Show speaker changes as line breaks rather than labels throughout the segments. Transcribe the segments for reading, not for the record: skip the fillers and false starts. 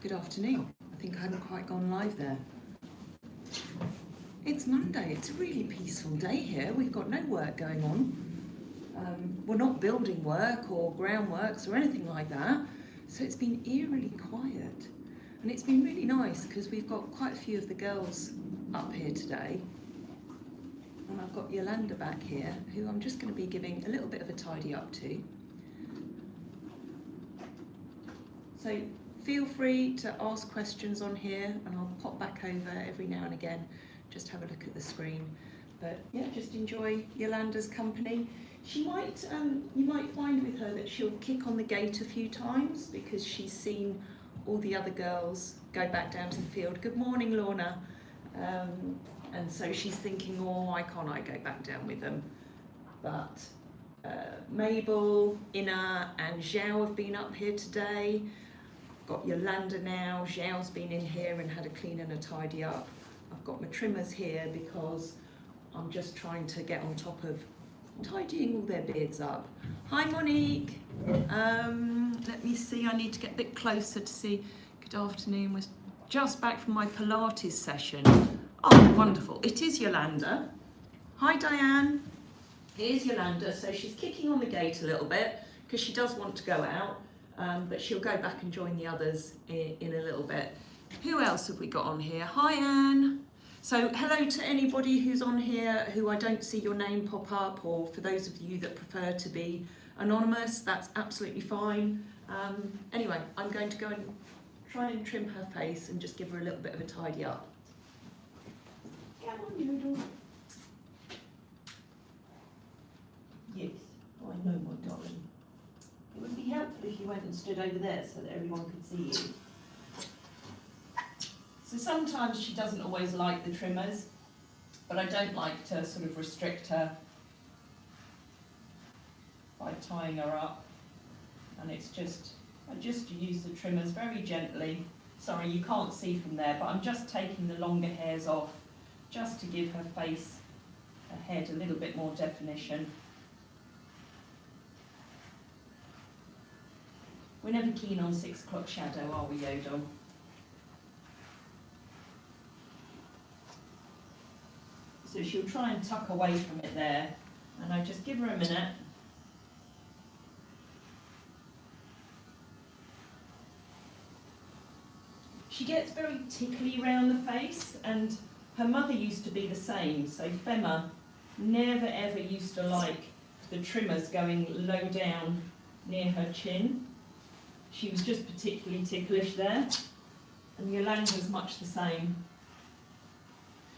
Good afternoon. I think I hadn't quite gone live there. It's Monday. It's a really peaceful day here. We've got no work going on. We're not building work or groundworks or anything like that. So it's been eerily quiet. And it's been really nice because we've got quite a few of the girls up here today. And I've got Jolanda back here, who I'm just going to be giving a little bit of a tidy up to. So feel free to ask questions on here and I'll pop back over every now and again, just have a look at the screen. But yeah, just enjoy Jolanda's company. She might, you might find with her that she'll kick on the gate a few times because she's seen all the other girls go back down to the field. Good morning, Lorna. And so she's thinking, oh, why can't I go back down with them? But Mabel, Ina and Zhao have been up here today. Got Jolanda now. Zhao's been in here and had a clean and a tidy up. I've got my trimmers here because I'm just trying to get on top of tidying all their beards up. Hi Monique. Let me see, I need to get a bit closer to see. Good afternoon. We're just back from my Pilates session. Oh, wonderful. It is Jolanda. Hi Diane. Here's Jolanda. So she's kicking on the gate a little bit because she does want to go out. But she'll go back and join the others in a little bit. Who else have we got on here? Hi Anne. So hello to anybody who's on here who I don't see your name pop up, or for those of you that prefer to be anonymous, that's absolutely fine. Anyway, I'm going to go and try and trim her face and just give her a little bit of a tidy up. Come on, Noodle. Yes, I know, my darling. It would be helpful if you went and stood over there so that everyone could see you. So sometimes she doesn't always like the trimmers, but I don't like to sort of restrict her by tying her up. And it's just, I just use the trimmers very gently. Sorry, you can't see from there, but I'm just taking the longer hairs off just to give her face, her head a little bit more definition. We're never keen on 6 o'clock shadow, are we, Yodel? So she'll try and tuck away from it there, and I just give her a minute. She gets very tickly round the face, and her mother used to be the same, so Femma never ever used to like the trimmers going low down near her chin. She was just particularly ticklish there, and Jolanda's much the same.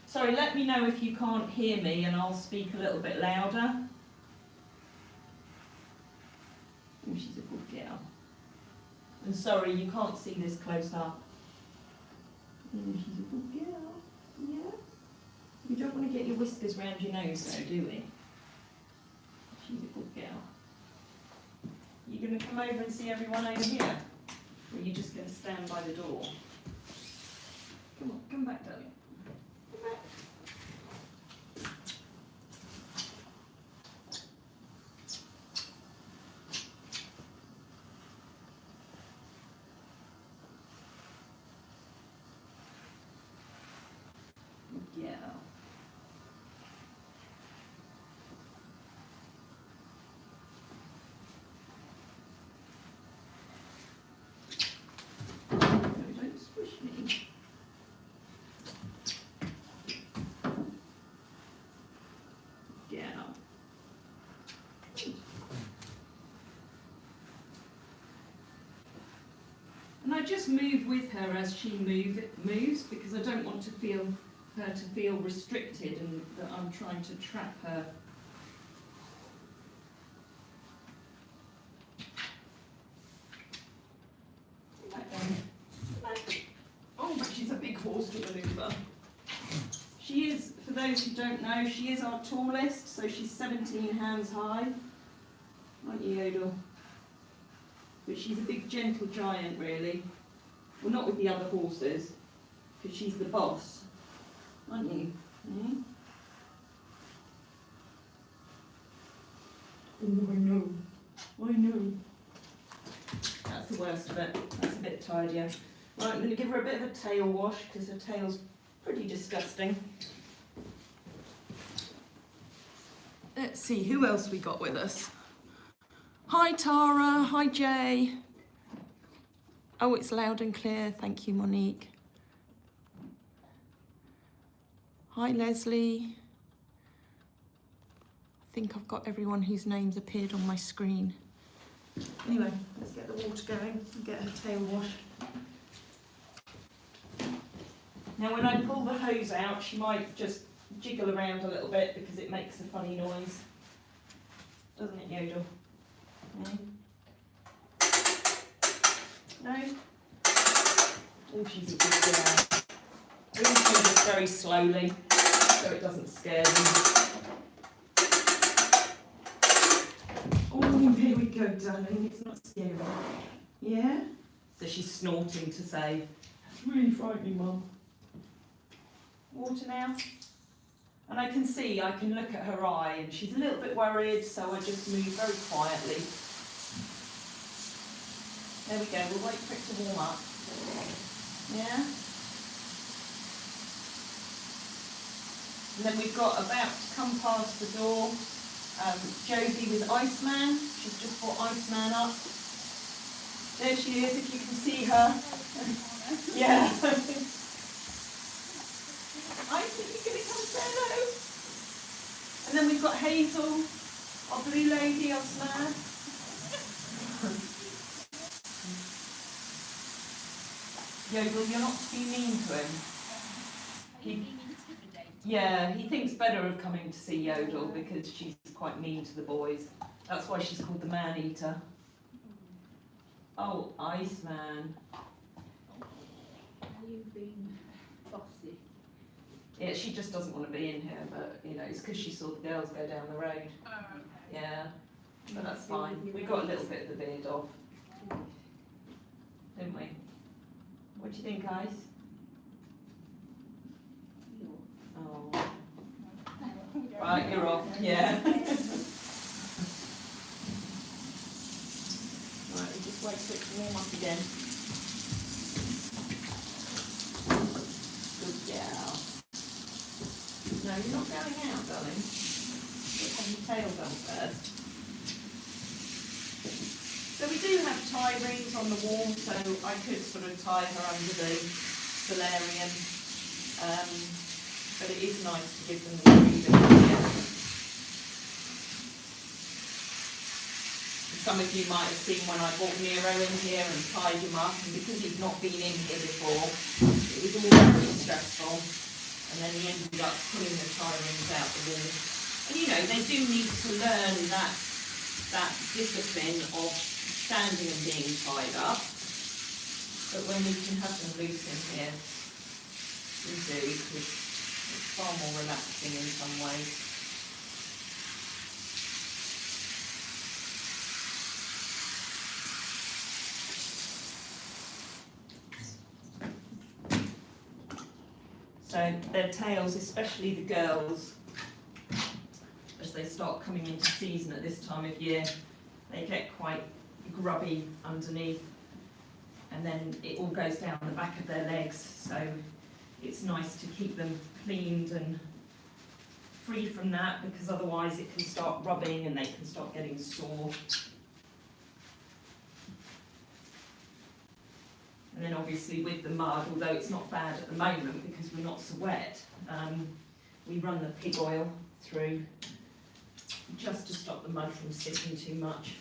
Sorry, let me know if you can't hear me and I'll speak a little bit louder. Oh, she's a good girl. And sorry, you can't see this close up. Oh, she's a good girl. Yeah? You don't want to get your whiskers round your nose though, do we? She's a good girl. You going to come over and see everyone over here? Or are you just going to stand by the door? Come on, come back, darling. Come back. Good girl. And I just move with her as she moves because I don't want to feel her to feel restricted and that I'm trying to trap her. Oh, but she's a big horse to manoeuvre. She is, for those who don't know, she is our tallest, so she's 17 hands high. Aren't you, Yodel? But she's a big, gentle giant, really. Well, not with the other horses, because she's the boss. Aren't you? Mm? Oh, I know. I know. That's the worst of it. That's a bit tidier. Right, I'm going to give her a bit of a tail wash because her tail's pretty disgusting. Let's see, who else we got with us? Hi Tara, hi Jay. Oh, it's loud and clear, thank you Monique. Hi Leslie. I think I've got everyone whose names appeared on my screen. Anyway, let's get the water going and get her tail washed. Now when I pull the hose out, she might just jiggle around a little bit because it makes a funny noise. Doesn't it, Yodel? No? Oh, she's a good girl. We do this very slowly so it doesn't scare them. Oh, here we go, darling. It's not scary. Yeah? So she's snorting to say, "That's really frightening, Mum." Water now. And I can see, I can look at her eye and she's a little bit worried, so I just move very quietly. There we go, we'll wait for it to warm up. Yeah? And then we've got about to come past the door, Josie with Iceman. She's just brought Iceman up. There she is, if you can see her. Yeah. Ice, are you going to come say hello? And then we've got Hazel, our blue lady, our snare. Yodel, you're not to be mean to him. He thinks better of coming to see Yodel because she's quite mean to the boys. That's why she's called the man-eater. Oh, Iceman.
You've been bossy.
Yeah, she just doesn't want to be in here, but you know, it's because she saw the girls go down the road.
Oh, okay.
Yeah, but that's fine. We got a little bit of the beard off, didn't we? What do you think, Ice? Oh. Right, you're off. Yeah. Right, we just wait for it to warm up again. Good girl. No, you're not going out, darling. Let's have your tail done first. So we do have tie rings on the wall, so I could sort of tie her under the solarium. But it is nice to give them the freedom. Yeah. Some of you might have seen when I brought Nero in here and tied him up, and because he'd not been in here before, it was all very stressful. And then he ended up pulling the tie rings out the wall. And you know, they do need to learn that discipline of standing and being tied up. But when we can have them loose in here, we do, because it's far more relaxing in some ways. So their tails, especially the girls, as they start coming into season at this time of year, they get quite grubby underneath, and then it all goes down the back of their legs, so it's nice to keep them cleaned and free from that, because otherwise it can start rubbing and they can start getting sore. And then obviously with the mud, although it's not bad at the moment because we're not so wet, we run the pig oil through just to stop the mud from sticking too much.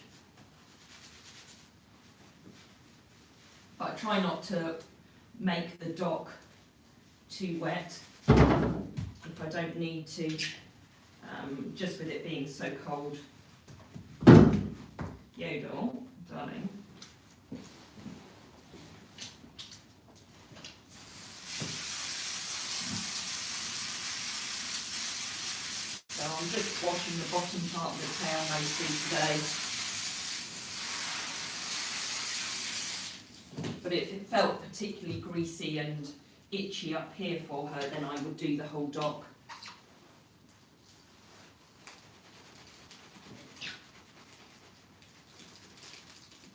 But I try not to make the dock too wet if I don't need to, just with it being so cold. Yodel, darling. So I'm just washing the bottom part of the tail mostly today. But if it felt particularly greasy and itchy up here for her, then I would do the whole dock.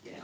Yeah.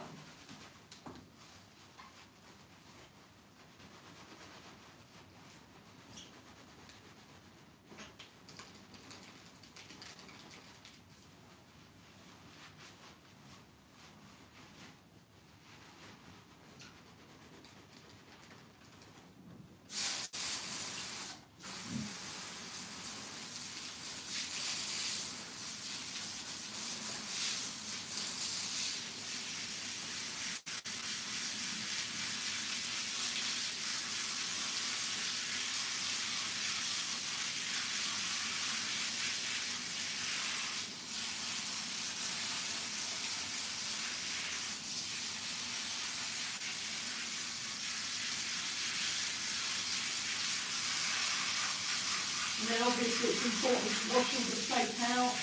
obviously it's important to wash all the soap out.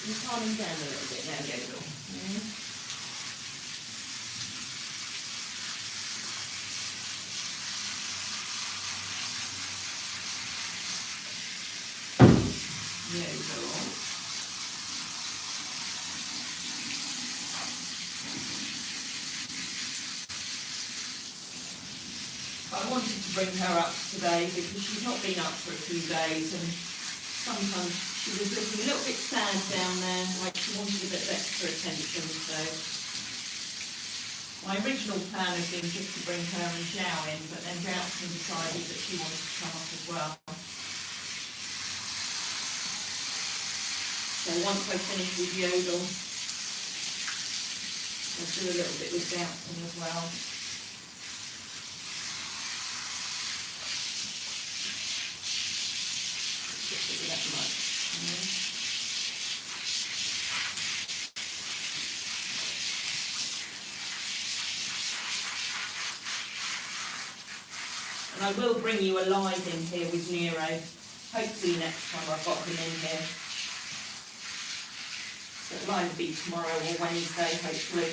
And calm them down a little bit now, Gabriel. Yeah. There we go. I wanted to bring her up today because she's not been up for a few days, and sometimes she was looking a little bit sad down there, like she wanted a bit of extra attention. So my original plan had been just to bring her and Zhao in, but then Zhao decided that she wanted to come up as well. So once I finish with Yodel, I'll do a little bit with Doughton as well. That much. And I will bring you alive in here with Nero. Hopefully next time I've got him in here. So it'll either be tomorrow or Wednesday, hopefully.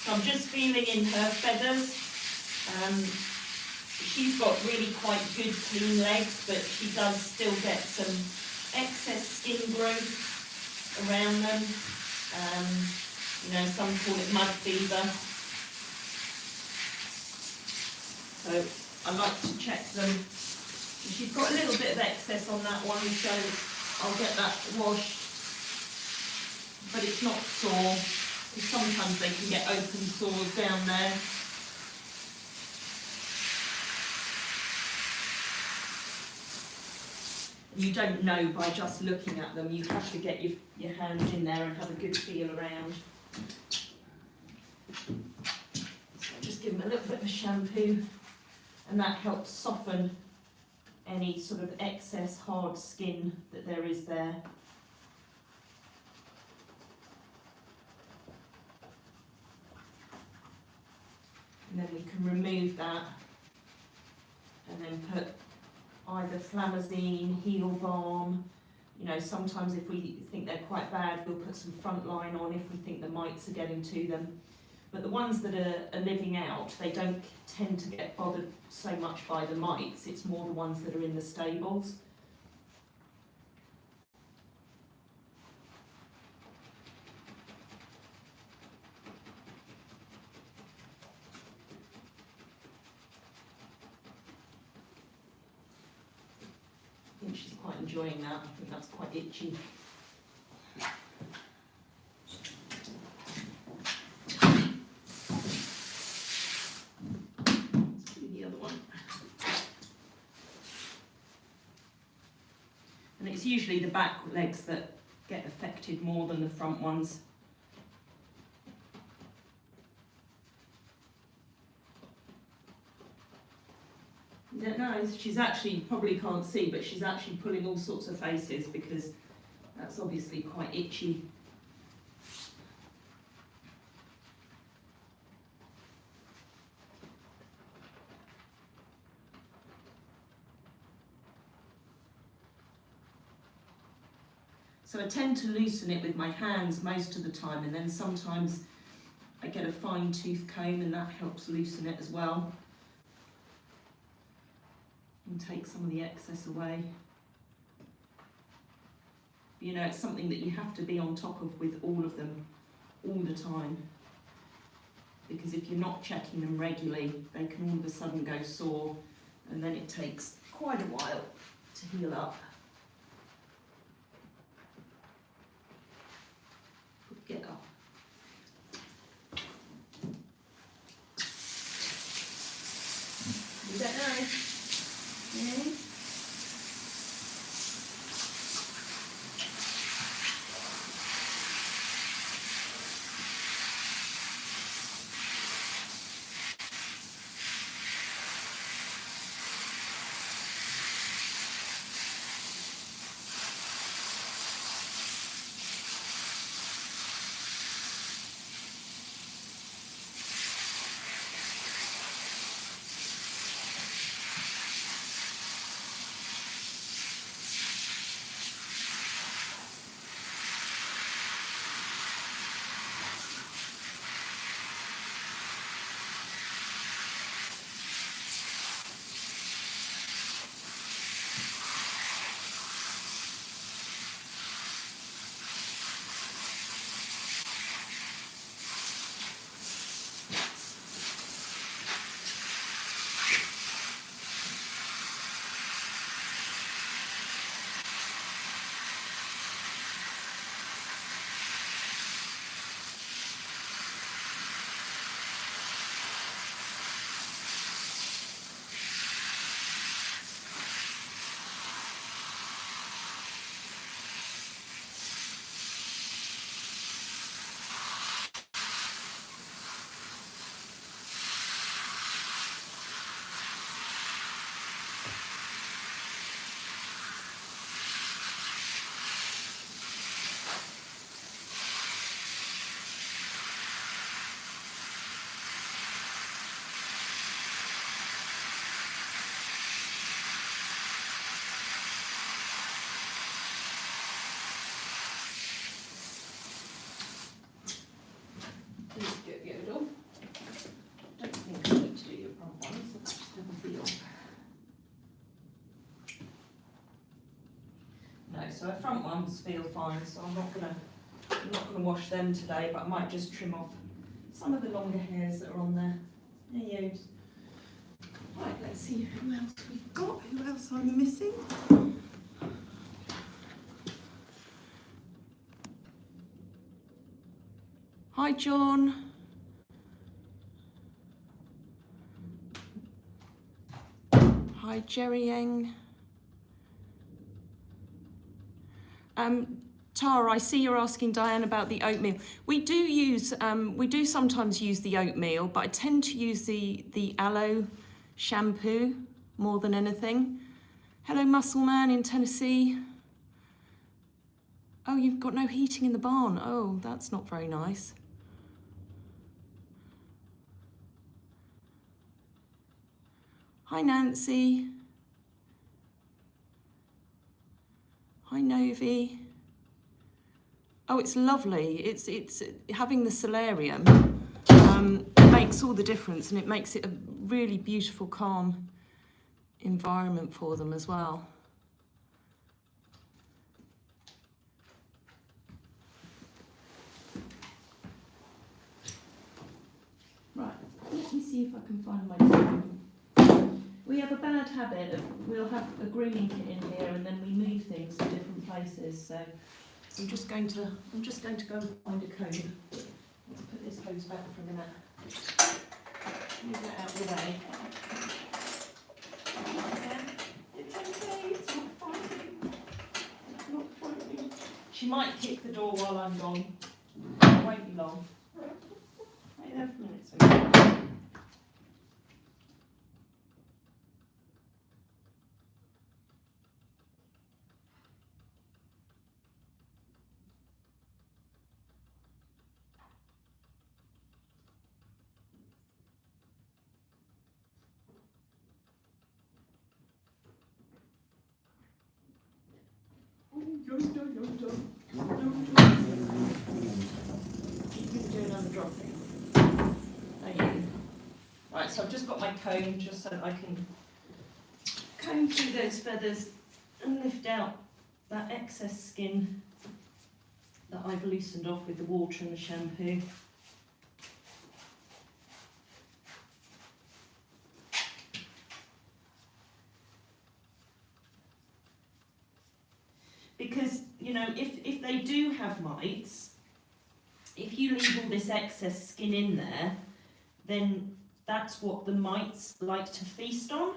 I'm just feeling in her feathers. She's got really quite good clean legs, but she does still get some excess skin growth around them. You know, some call it mud fever. So I like to check them. She's got a little bit of excess on that one, so I'll get that washed. But it's not sore. Sometimes they can get open sores down there. You don't know by just looking at them. You have to get your hands in there and have a good feel around. So just give them a little bit of a shampoo, and that helps soften any sort of excess hard skin that there is there. And then we can remove that and then put either Flamazine, heel balm. You know, sometimes if we think they're quite bad, we'll put some Frontline on if we think the mites are getting to them. But the ones that are living out, they don't tend to get bothered so much by the mites. It's more the ones that are in the stables. I think she's quite enjoying that. I think that's quite itchy. Let's do the other one. And it's usually the back legs that get affected more than the front ones. No, she's actually, you probably can't see, but she's actually pulling all sorts of faces because that's obviously quite itchy. So I tend to loosen it with my hands most of the time, and then sometimes I get a fine tooth comb and that helps loosen it as well. And take some of the excess away. You know, it's something that you have to be on top of with all of them, all the time. Because if you're not checking them regularly, they can all of a sudden go sore, and then it takes quite a while to heal up. Get up. Is that nice? Yeah. tails feel fine, so I'm not gonna wash them today, but I might just trim off some of the longer hairs that are on there. There you go. Right, let's see who else we've got, who else I'm missing. Hi, John. Hi, Jerry Yang. Tara, I see you're asking Diane about the oatmeal. We do sometimes use the oatmeal, but I tend to use the aloe shampoo more than anything. Hello, Muscle Man in Tennessee. Oh, you've got no heating in the barn. Oh, that's not very nice. Hi, Nancy. Hi, Novi. Oh, it's lovely. It's having the solarium makes all the difference, and it makes it a really beautiful, calm environment for them as well. Right, let me see if I can find my phone. We have a bad habit of we'll have a grooming kit in here and then we move things to different places. So I'm just going to go and find a comb. Let's put this hose back for a minute. Move that out of the way. It's okay, it's not fighting. It's not fighting. She might kick the door while I'm gone. It won't be long. Wait there for a minute, sweetie. Right, so I've just got my comb just so that I can comb through those feathers and lift out that excess skin that I've loosened off with the water and the shampoo. Because, you know, if they do have mites, if you leave all this excess skin in there, then that's what the mites like to feast on.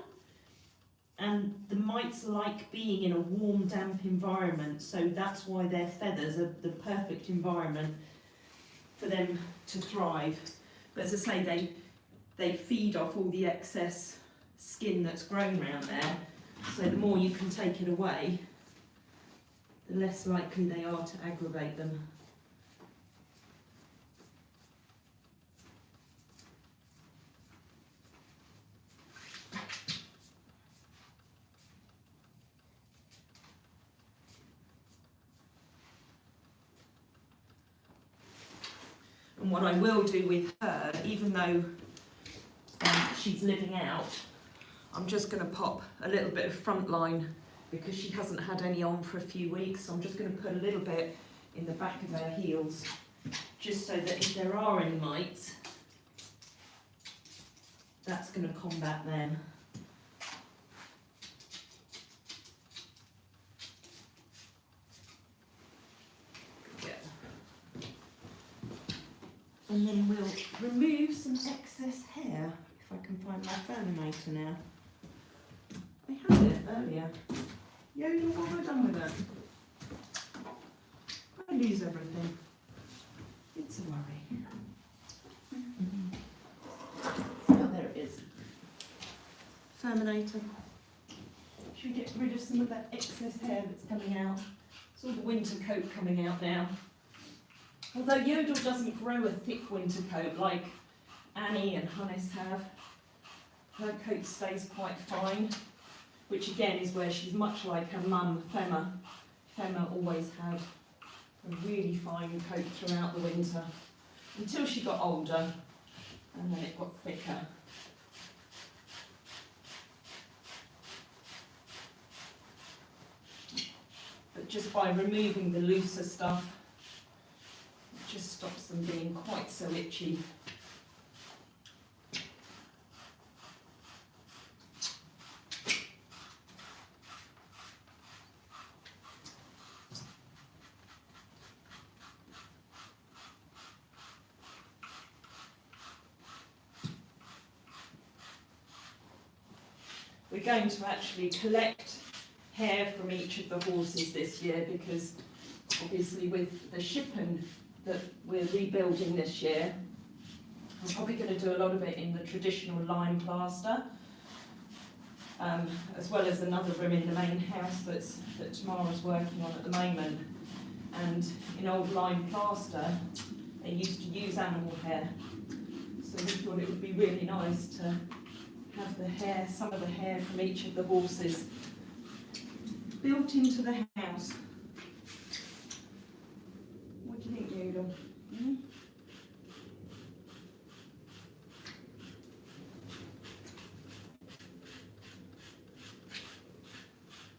And the mites like being in a warm, damp environment, so that's why their feathers are the perfect environment for them to thrive. But as I say, they feed off all the excess skin that's grown around there, so the more you can take it away, the less likely they are to aggravate them. And what I will do with her, even though she's living out, I'm just going to pop a little bit of front line because she hasn't had any on for a few weeks. So I'm just going to put a little bit in the back of her heels, just so that if there are any mites, that's going to combat them. And then we'll remove some excess hair, if I can find my Furminator now. I had it earlier. Yoda, what have I done with it? I lose everything. It's a worry. Oh, there it is. Furminator. Should we get rid of some of that excess hair that's coming out? It's all the winter coat coming out now. Although Yodel doesn't grow a thick winter coat like Annie and Hannes have, her coat stays quite fine, which again is where she's much like her mum, Femma. Femma always had a really fine coat throughout the winter, until she got older, and then it got thicker. But just by removing the looser stuff. It just stops them being quite so itchy. We're going to actually collect hair from each of the horses this year because obviously with the shippen that we're rebuilding this year, I'm probably going to do a lot of it in the traditional lime plaster, as well as another room in the main house that Tamara's working on at the moment. And in old lime plaster, they used to use animal hair, so we thought it would be really nice to have the hair, some of the hair from each of the horses built into the house. What do you think, Noodle? Hmm?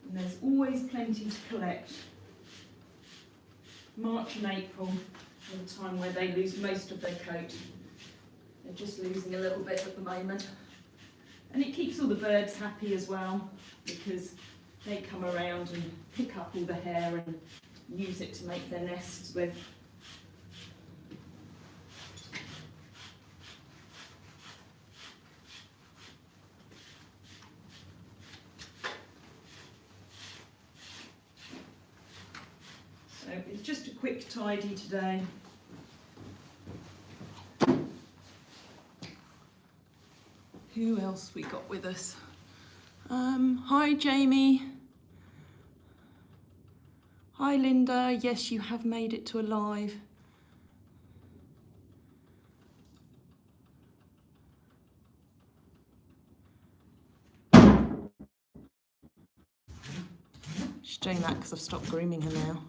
And there's always plenty to collect. March and April are the time where they lose most of their coat. They're just losing a little bit at the moment. And it keeps all the birds happy as well, because they come around and pick up all the hair and use it to make their nests with. So it's just a quick tidy today. Who else we got with us? Hi Jamie. Hi Linda. Yes, you have made it to a live. She's doing that because I've stopped grooming her now.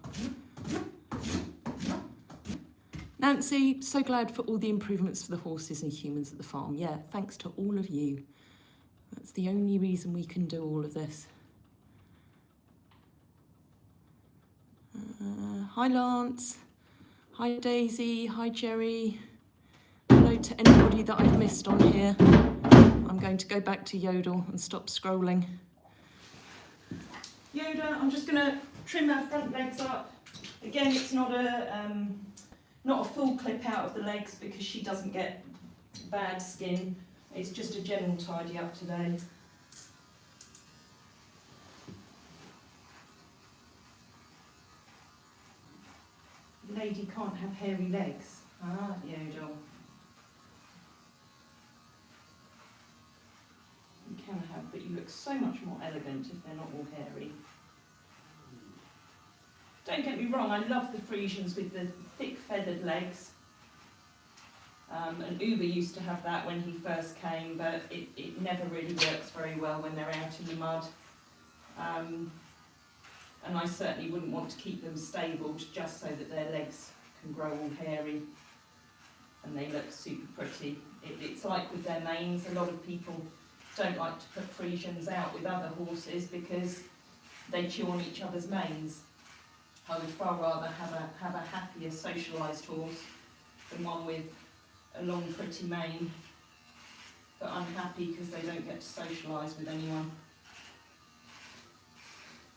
Nancy, so glad for all the improvements for the horses and humans at the farm. Yeah, thanks to all of you. That's the only reason we can do all of this. Hi Lance. Hi Daisy. Hi Jerry. Hello to anybody that I've missed on here. I'm going to go back to Yodel and stop scrolling. Yoda, I'm just going to trim her front legs up. Again, it's not a full clip out of the legs because she doesn't get bad skin. It's just a general tidy up today. The lady can't have hairy legs. Ah, Yodel. You can have, but you look so much more elegant if they're not all hairy. Don't get me wrong, I love the Friesians with the thick feathered legs. And Uber used to have that when he first came, but it never really works very well when they're out in the mud. And I certainly wouldn't want to keep them stabled just so that their legs can grow all hairy and they look super pretty. It's like with their manes, a lot of people don't like to put Friesians out with other horses because they chew on each other's manes. I would far rather have a happier socialised horse than one with a long pretty mane but unhappy because they don't get to socialise with anyone.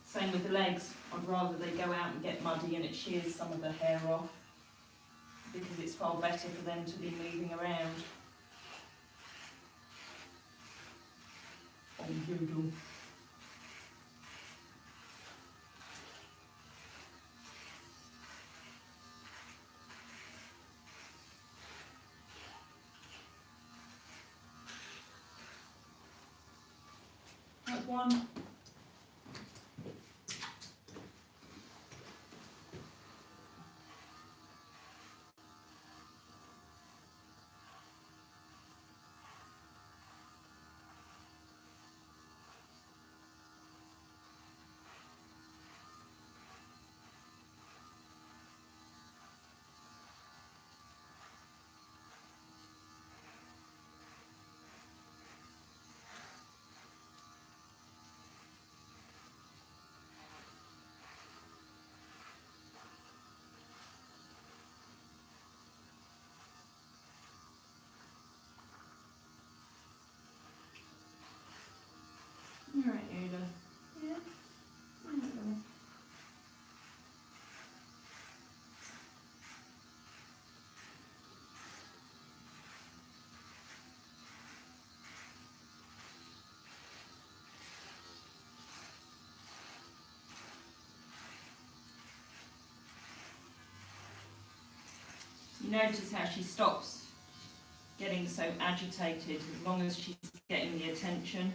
Same with the legs. I'd rather they go out and get muddy and it shears some of the hair off because it's far better for them to be moving around. Oh, Yodel. That's one. Yoda? Yeah? Mm. You notice how she stops getting so agitated as long as she's getting the attention.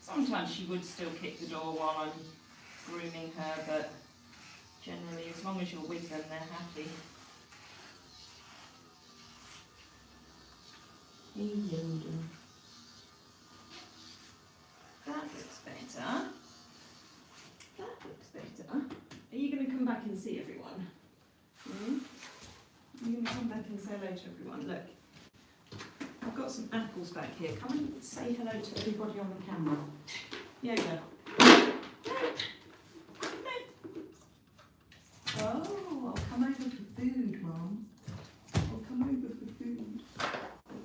Sometimes she would still kick the door while I'm grooming her, but generally as long as you're with them, they're happy. Hey Yoda. That looks better. That looks better. Are you going to come back and see everyone? Hmm? Are you going to come back and say hello to everyone? Look, I've got some apples back here. Come and say hello to everybody on the camera. Yoda. Oh, I'll come over for food, Mum. I'll come over for food.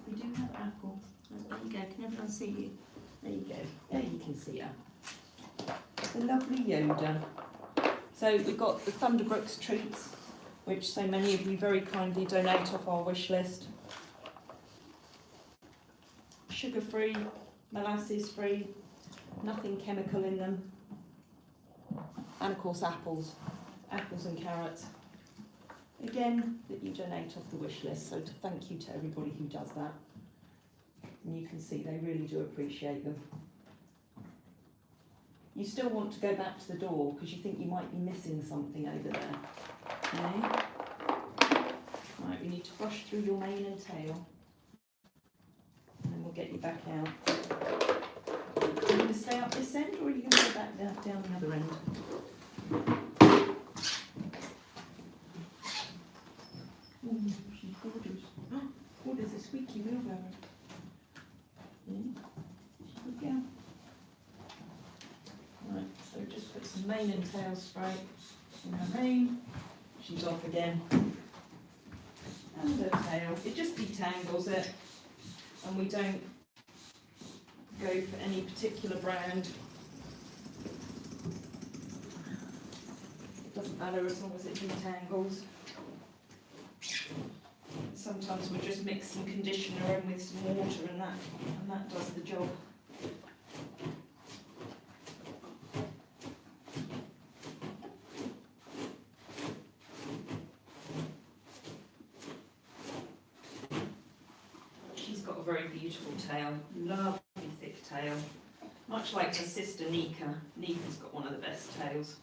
We do have apple. There you go. Can everyone see you? There you go. There you can see her. The lovely Yoda. So we've got the Thunderbrooks treats, which so many of you very kindly donate off our wish list. Sugar-free, molasses-free, nothing chemical in them. And of course apples and carrots. Again, that you donate off the wish list, so thank you to everybody who does that. And you can see they really do appreciate them. You still want to go back to the door because you think you might be missing something over there. Okay? Right, we need to brush through your mane and tail. And then we'll get you back out. Are you going to stay up this end or are you going to go back down the other end? Oh, she's gorgeous. Oh, there's a squeaky wheelbarrow. She's a good girl. Right, so just put some mane and tail spray in her mane. She's off again. And her tail. It just detangles it. And we don't go for any particular brand. It doesn't matter as long as it detangles. Sometimes we'll just mix some conditioner in with some water and that does the job. She's got a very beautiful tail, lovely thick tail, much like her sister Nika. Nika's got one of the best tails.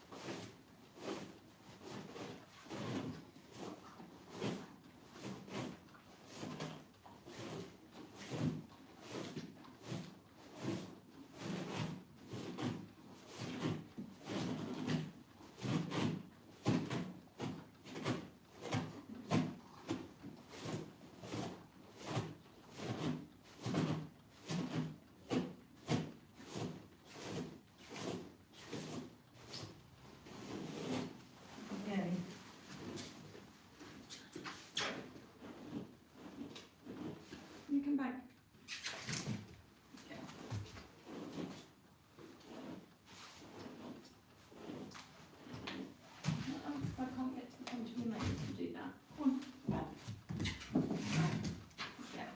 You come back. Yeah. I can't get to the front of your mate to do that. Come on, back. Yeah.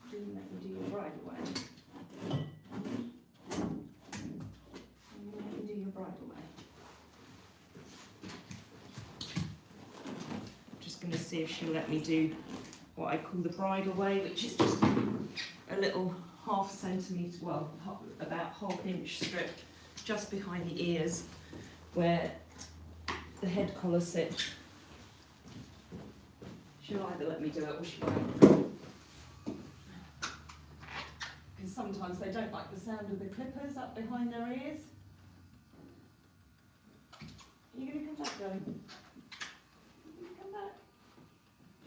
Didn't let me do your bridle way. Didn't let me do your bridle way. Going to see if she'll let me do what I call the bridle way, which is just a little ½ centimetre, well, about ½ inch strip just behind the ears where the head collar sits. She'll either let me do it or she won't. Because sometimes they don't like the sound of the clippers up behind their ears. Are you going to come back, darling? Come back.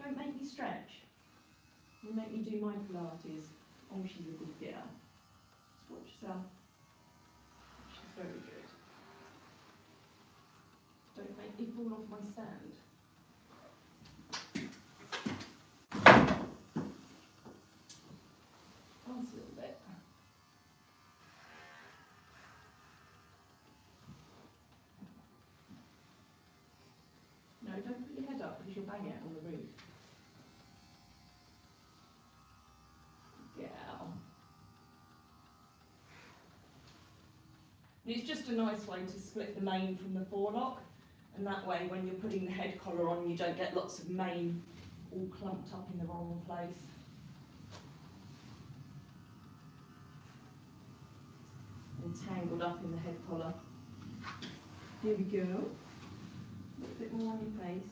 Don't make me stretch. You make me do my Pilates. Oh, she's a good girl. Just watch yourself. She's very good. Don't make slightly fall off my stand. Bounce a little bit. No, don't put your head up because you'll bang it on the roof. Gal. It's just a nice way to split the mane from the forelock, and that way when you're putting the head collar on you don't get lots of mane all clumped up in the wrong place. And tangled up in the head collar. Here we go. A little bit more on your face.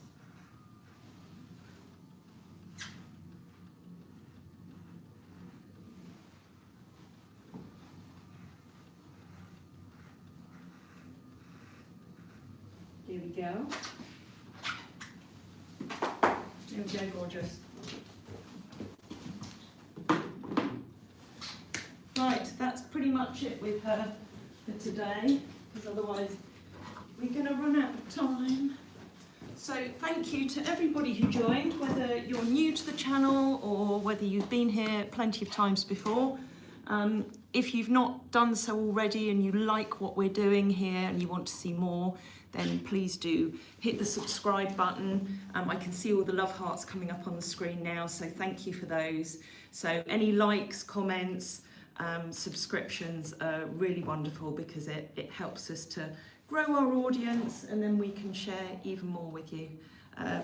Here we go. There we go, gorgeous. Right, that's pretty much it with her for today, because otherwise we're going to run out of time. So thank you to everybody who joined, whether you're new to the channel or whether you've been here plenty of times before. If you've not done so already and you like what we're doing here and you want to see more, then please do hit the subscribe button. I can see all the love hearts coming up on the screen now, so thank you for those. So any likes, comments, subscriptions are really wonderful because it helps us to grow our audience and then we can share even more with you.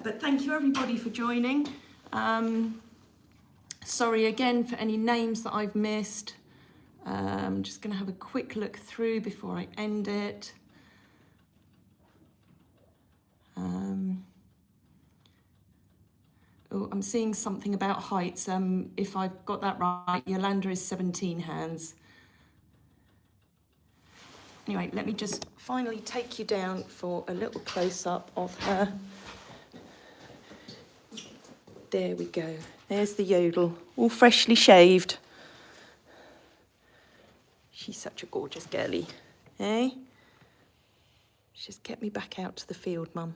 But thank you everybody for joining. Sorry again for any names that I've missed. I'm just going to have a quick look through before I end it. Oh, I'm seeing something about heights. If I've got that right, Jolanda is 17 hands. Anyway, let me just finally take you down for a little close-up of her. There we go. There's the yodel, all freshly shaved. She's such a gorgeous girlie, eh? She's kept me back out to the field, Mum.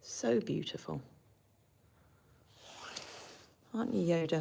So beautiful. Aren't you, Yoda?